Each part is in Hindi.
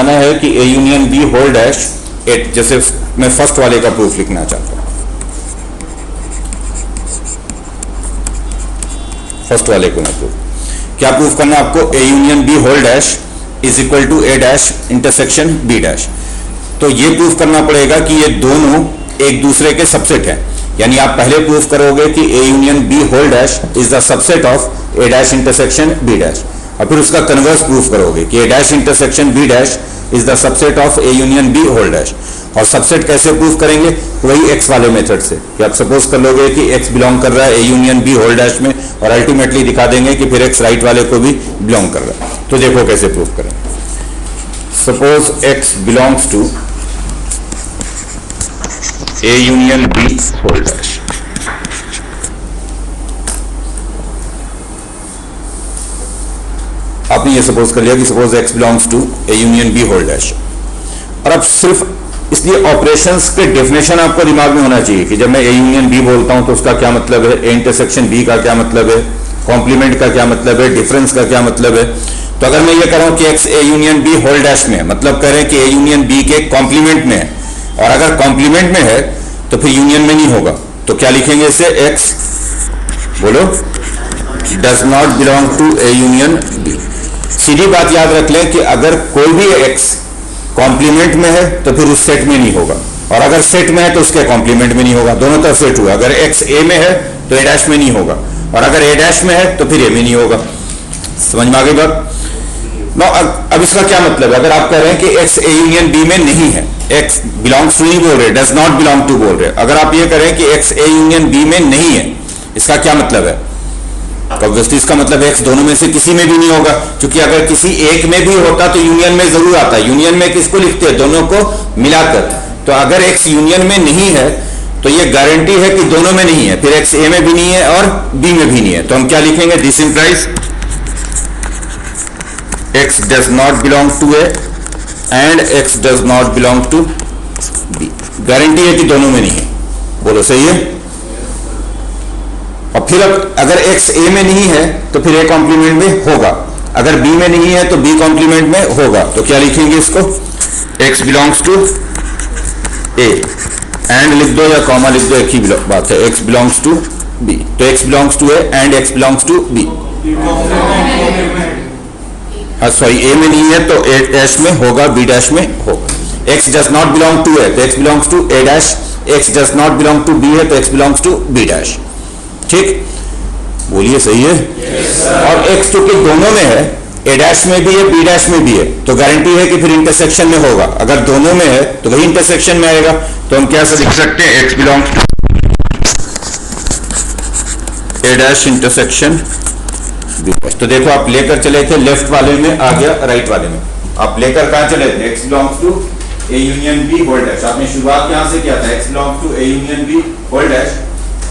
दिखाना है कि A union B whole dash at, जैसे मैं फर्स्ट वाले का प्रूफ लिखना चाहता हूं, फर्स्ट वाले को मैं प्रूफ क्या प्रूफ करना है आपको, A union B whole dash is equal to A dash intersection B dash. तो ये प्रूफ करना पड़ेगा कि ये दोनों एक दूसरे के सबसेट हैं, यानी आप पहले प्रूफ करोगे कि A union B whole dash is the subset of A dash intersection B dash, और फिर उसका कन्वर्स प्रूफ करोगे कि A dash intersection B dash is the subset of A union B whole dash. और सबसेट कैसे प्रूफ करेंगे, वही एक्स वाले मेथड से, कि आप सपोज कर लोगे कि एक्स बिलोंग कर रहा है A union B whole dash में, और अल्टीमेटली दिखा देंगे कि फिर एक्स राइट वाले को भी बिलोंग कर रहा है। तो देखो कैसे प्रूफ करें। Suppose X belongs to A union B whole dash, आपने ये सपोज कर लिया कि suppose X belongs to A union B whole dash. और अब सिर्फ इसलिए ऑपरेशंस के डेफिनेशन आपको दिमाग में होना चाहिए कि जब मैं ए यूनियन बी बोलता हूं तो उसका क्या मतलब है, ए इंटरसेक्शन बी का क्या मतलब है, कॉम्प्लीमेंट का क्या मतलब है, डिफरेंस का क्या मतलब है। तो अगर मैं ये कह रहा हूं कि X A union B whole dash में, मतलब कह रहे हैं कि ए यूनियन बी के कॉम्प्लीमेंट में है, और अगर कॉम्प्लीमेंट में है तो फिर यूनियन में नहीं होगा। तो क्या लिखेंगे इसे, एक्स बोलो does not belong to A union B. सीधी बात याद रख लें कि अगर कोई भी एक्स कॉम्प्लीमेंट में है तो फिर उस सेट में नहीं होगा, और अगर सेट में है तो उसके कॉम्प्लीमेंट में नहीं होगा, दोनों तरफ सेट हुआ। अगर एक्स ए में है तो ए डैश में नहीं होगा, और अगर ए डैश में है तो फिर ए में नहीं होगा। समझ में आ गई बात? नो, अब इसका क्या मतलब है, अगर आप कह रहे हैं कि एक्स ए यूनियन बी में नहीं है, एक्स बिलोंग्स टू नहीं बोल रहे, डज नॉट बिलोंग टू बोल रहे, अगर आप ये करें कि एक्स ए यूनियन बी में नहीं है, इसका क्या मतलब है? ऑब्वियसली इसका मतलब एक्स दोनों में से किसी में भी नहीं होगा, क्योंकि अगर किसी एक में भी होता तो यूनियन में जरूर आता। यूनियन में किसको लिखते हैं, दोनों को मिलाकर। तो अगर एक्स यूनियन में नहीं है तो ये गारंटी है कि दोनों में नहीं है, फिर एक्स ए में भी नहीं है और बी में भी नहीं है। तो हम क्या लिखेंगे, this implies X does not belong to A and X does not belong to B. Guarantee है कि दोनों में नहीं है। बोलो सही है? और फिर अगर एक्स ए में नहीं है तो फिर ए कॉम्प्लीमेंट में होगा, अगर बी में नहीं है तो बी कॉम्प्लीमेंट में होगा। तो क्या लिखेंगे इसको, X belongs to A and लिख दो या कॉमा लिख दो, एक ही बात है, एक्स बिलोंग्स टू बी। तो X belongs to A and X belongs to B. Sorry, A में नहीं है तो ए डैश में होगा, बी डैश में होगा। X does not belong to A तो X belongs to A dash, X does not belong to B है तो X belongs to B dash. ठीक, बोलिए सही है? yes, और एक्स चूंकि दोनों में है, ए डैश में भी है बी डैश में भी है, तो गारंटी है कि फिर इंटरसेक्शन में होगा। अगर दोनों में है तो वही इंटरसेक्शन में आएगा। तो हम क्या लिख सकते हैं, X belongs to A dash intersection B dash. तो देखो आप लेकर चले थे लेफ्ट वाले में, आ गया राइट वाले में। आप लेकर कहां चले थे, X belongs to A union B whole dash. आपने शुरुआत यहां से किया था, X belongs to A union B whole dash,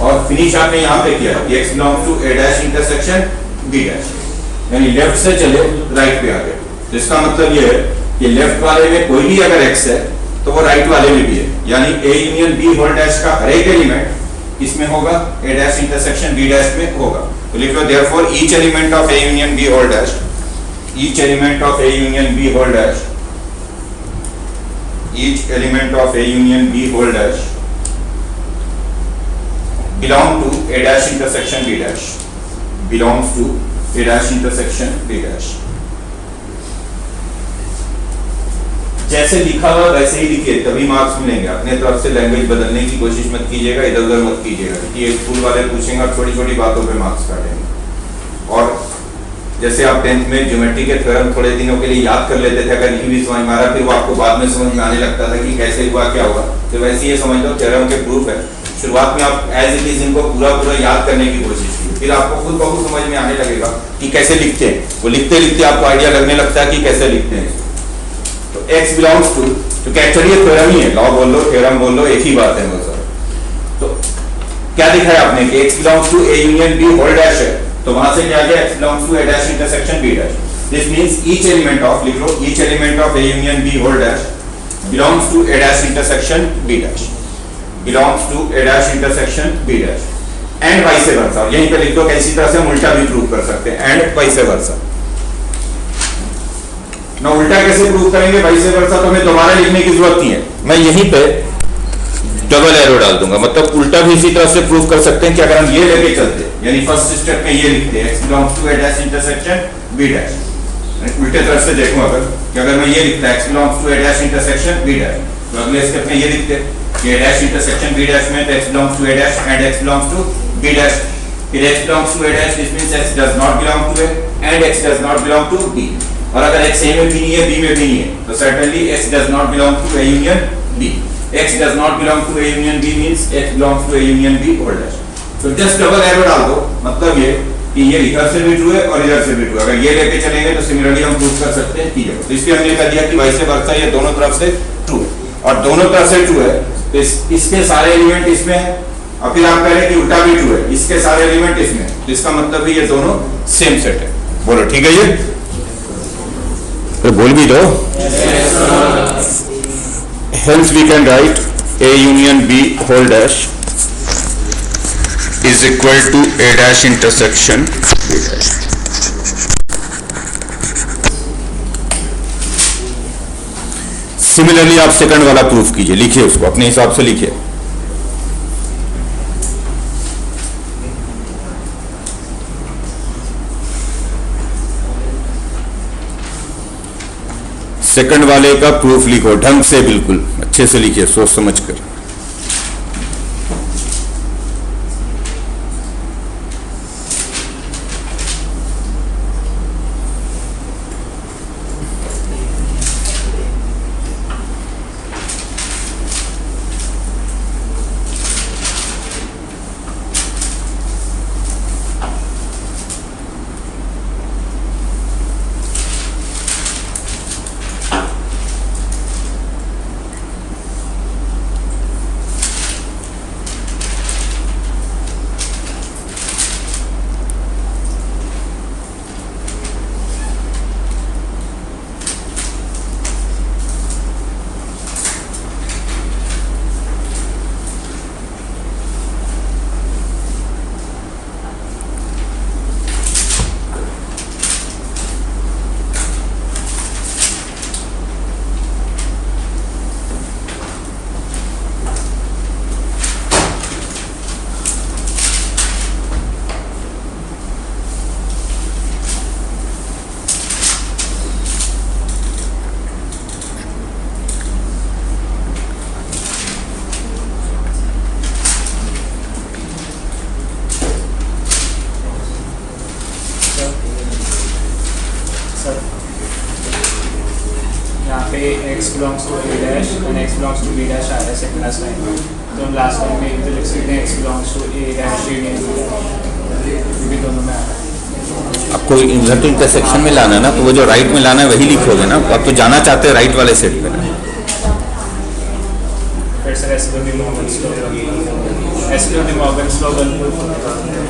और फिनिश आपने यहां पे किया X belongs to A dash intersection B dash, यानी लेफ्ट से चले राइट पे आ गए। तो इसका मतलब ये है कि लेफ्ट वाले में कोई भी अगर एक्स है तो वो राइट वाले में भी है, यानी A union B whole dash का हर एक एलिमेंट इसमें होगा, A dash intersection B dash में होगा। तो लिख लो therefore each element of A union B whole dash, each element of A union B whole dash, each element of A union B whole dash belong to a dash intersection b dash, belongs to a dash intersection b dash। जैसे लिखा हुआ वैसे ही लिखिए तभी मार्क्स मिलेंगे। अपने तरफ से लैंग्वेज बदलने की कोशिश मत कीजिएगा, इधर उधर मत कीजिएगा, क्योंकि स्कूल वाले पूछेंगे और छोटी छोटी बातों पे मार्क्स काटेंगे। और जैसे आप 10th में ज्योमेट्री के थ्योरम थोड़े दिनों के लिए याद कर लेते थे, अगर नहीं भी समझ में आ रहा फिर वो आपको बाद में समझ में आने लगता था कि कैसे हुआ क्या हुआ, तो वैसे ये समझ लो थ्योरम के प्रूफ है। शुरुआत में आप एज इट इज इनको पूरा याद करने की कोशिश की, फिर आपको खुद ब खुद समझ में आने लगेगा कि कैसे लिखते हैं। वो लिखते लिखते आपको आइडिया लगने लगता है कि कैसे लिखते हैं। तो x बिलोंग्स टू, तो एक्चुअली ये थ्योरम ही है, लॉ बोल लो थ्योरम बोल लो एक ही बात है वो सर। तो क्या दिखा है आपने कि x belongs to A union B whole dash है, तो वहां से क्या गया, x belongs to A dash intersection B dash. This means each element of, लिख लो each element of A union B whole dash belongs to A dash intersection B dash, belongs to a dash intersection b dash and vice versa। और यहीं पे लिख दो कि इसी तरह से हम उल्टा भी प्रूव कर सकते हैं, and vice versa, ना उल्टा कैसे प्रूव करेंगे, वाइस वर्सा, तो हमें दोबारा लिखने की जरूरत नहीं है, मैं यहीं पे डबल एरो डाल दूंगा। मतलब उल्टा भी इसी तरह से प्रूव कर सकते हैं कि अगर हम ये लेके चलते, यानी फर्स्ट स्टेप में ये लिखते हैं x belongs to a dash intersection b dash, उल्टे तरफ से देखूं अगर कि अगर मैं ये लिखता x belongs to a dash intersection b dash, तो अगले स्टेप में ये लिखते कि a dash intersection b dash में तो x belongs to a dash and x belongs to b dash, फिर x belongs to a dash, this means x does not belong to a and x does not belong to b, और अगर x a में भी नहीं है b में भी नहीं है तो certainly x does not belong to a union b, x does not belong to a union b means x belongs to a union b और dash। तो जस्ट डबल एरो डाल दो, मतलब ये कि ये इधर से भी ट्रू है और इधर से भी ट्रू है, अगर ये लेके चलेंगे तो सिमिलरली हम प्रूव कर सकते हैं, ठीक है। तो इसलिए हमने कह दिया कि वाइस वर्सा ये दोनों तरफ से ट्रू है, और दोनों तरफ से ट्रू है तो इसके सारे एलिमेंट इसमें है, और फिर आप कह रहे हैं कि उल्टा भी ट्रू है, इसके सारे एलिमेंट इसमें, तो इसका मतलब है ये दोनों सेम सेट है। बोलो ठीक है, ये तो बोल भी दो। Hence we can write A union B whole dash is equal to A dash intersection B dash। Similarly आप सेकंड वाला प्रूफ कीजिए, लिखिए उसको अपने हिसाब से लिखिए। सेकंड वाले का प्रूफ लिखो ढंग से, बिल्कुल अच्छे से लिखिए, सोच समझ कर। x belongs to a dash and x belongs to b dash आ रहा है सेकंड क्लास लाइन में, तो हम लास्ट लाइन में इधर लिख सकते हैं x belongs to a dash union b dash, भी दोनों में आ रहा है। आपको इधर तो इंटरसेक्शन में लाना है ना, तो वो जो राइट में लाना है वही लिखोगे ना, आप तो जाना चाहते हैं राइट वाले सेट पे ना। फिर से ऐसे तो डिमॉर्गन स्लो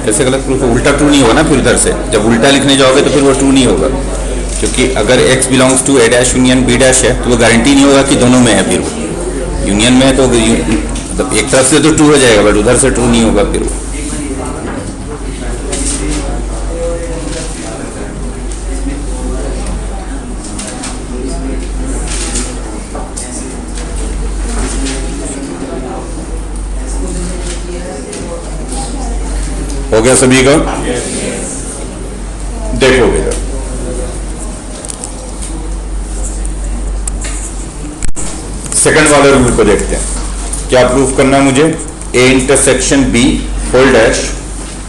कैसे गलत प्रूफ, उल्टा ट्रू नहीं होगा ना, फिर उधर से जब उल्टा लिखने जाओगे तो फिर वो ट्रू नहीं होगा, क्योंकि अगर x belongs to a dash union b dash है तो वो गारंटी नहीं होगा कि दोनों में है, फिर वो यूनियन में है तो मतलब एक तरफ से तो ट्रू हो जाएगा बट उधर से ट्रू नहीं होगा फिर वो। हो गया सभी का? देखो बेटा, सेकंड वाले रूल को देखते हैं, क्या प्रूफ करना है मुझे। A intersection B whole dash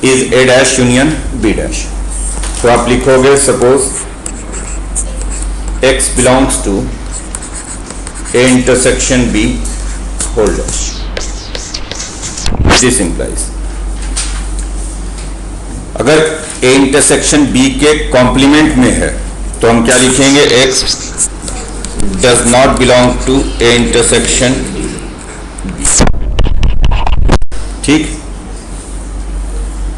is A dash union B dash, तो आप लिखोगे suppose x belongs to A intersection B whole dash, this implies अगर ए इंटरसेक्शन बी के कॉम्प्लीमेंट में है तो हम क्या लिखेंगे, x does not belong to a intersection B, ठीक।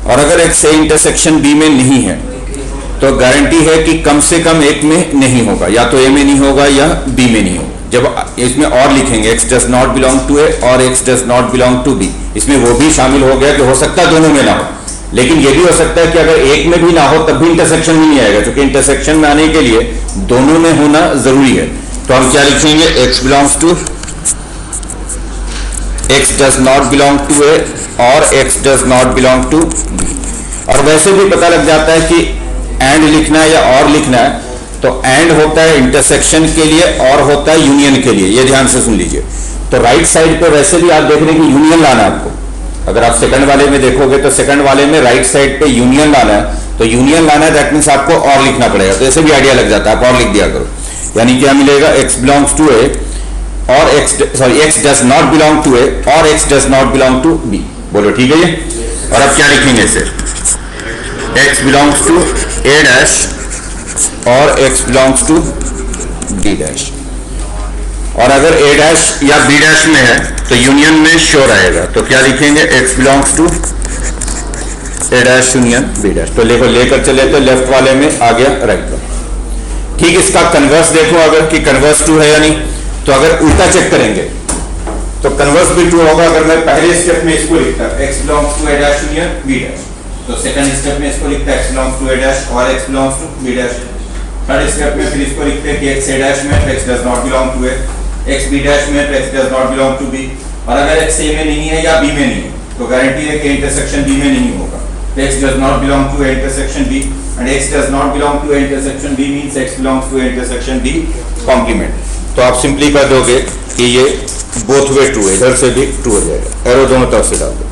और अगर x a इंटरसेक्शन B में नहीं है तो गारंटी है कि कम से कम एक में नहीं होगा, या तो a में नहीं होगा या b में नहीं होगा। जब इसमें और लिखेंगे x does not belong to a और x does not belong to b, इसमें वो भी शामिल हो गया कि हो सकता है दोनों में ना हो, लेकिन ये भी हो सकता है कि अगर एक में भी ना हो तब भी इंटरसेक्शन में नहीं आएगा, क्योंकि इंटरसेक्शन में आने के लिए दोनों में होना जरूरी है। तो हम क्या लिखेंगे, x belongs to, x does not belong to A और x does not belong to B. और वैसे भी पता लग जाता है कि एंड लिखना है या और लिखना है, तो एंड होता है इंटरसेक्शन के लिए और होता है यूनियन के लिए, ये ध्यान से सुन लीजिए। तो राइट साइड पे वैसे भी आप देख रहे हैं कि यूनियन लाना है आपको, अगर आप सेकंड वाले में देखोगे तो सेकंड वाले में राइट साइड पे यूनियन लाना है, तो यूनियन लाना है दैट मीन्स आपको और लिखना पड़ेगा। तो ऐसे भी आइडिया लग जाता है, आप और लिख दिया करो। यानी क्या मिलेगा, x बिलोंग्स टू ए और x does not belong to A और x does not belong to B. बोलो ठीक है ये। और अब क्या लिखेंगे इसे, x belongs to A dash और x belongs to b dash. और अगर a डैश या b डैश में है तो यूनियन में श्योर आएगा, तो क्या लिखेंगे, x belongs to a dash union b dash. तो लेकर चले तो लेफ्ट वाले में आ गया राइट वाला। ठीक, इसका कन्वर्स देखो अगर कि कन्वर्स ट्रू है या नहीं। तो अगर उल्टा चेक करेंगे तो कन्वर्स भी ट्रू होगा। अगर मैं पहले स्टेप में इसको लिखता x belongs to a dash union b dash, तो सेकंड स्टेप में इसको लिखता x belongs to a dash और x belongs to b dash. Third step में फिर इसको लिखते हैं कि x a डैश में x does not belong to a, x b dash में x does not belong to b। और अगर x a में नहीं है या b में नहीं है तो गारंटी है कि इंटरसेक्शन b में नहीं होगा। x does not belong to a intersection b and x does not belong to a intersection b means x belongs to a intersection b complement। तो आप सिंपली कर दोगे कि ये बोथ वे ट्रू है, इधर से भी ट्रू हो जाएगा, एरो दोनों तरफ से डाल दो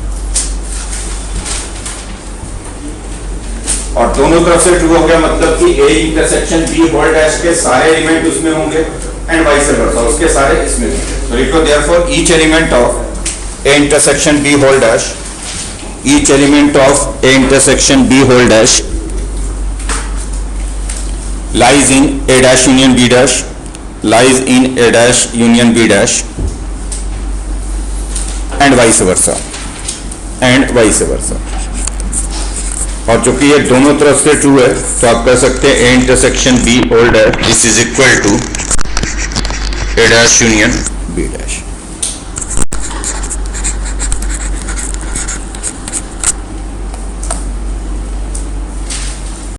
और दोनों तरफ से ट्रू हो गया, मतलब कि a intersection b whole dash के सारे एलिमेंट उसमें होंगे एंड वाइस वर्सा, उसके सारे इसमें होंगे। तो लिखो therefore each element of a intersection b whole dash, each element of a intersection b whole dash lies in a dash union b dash, lies in a dash union b dash and vice versa, and vice versa। और चूंकि ये दोनों तरफ से ट्रू है तो आप कह सकते हैं a intersection b whole dash this is equal to a dash union b dash।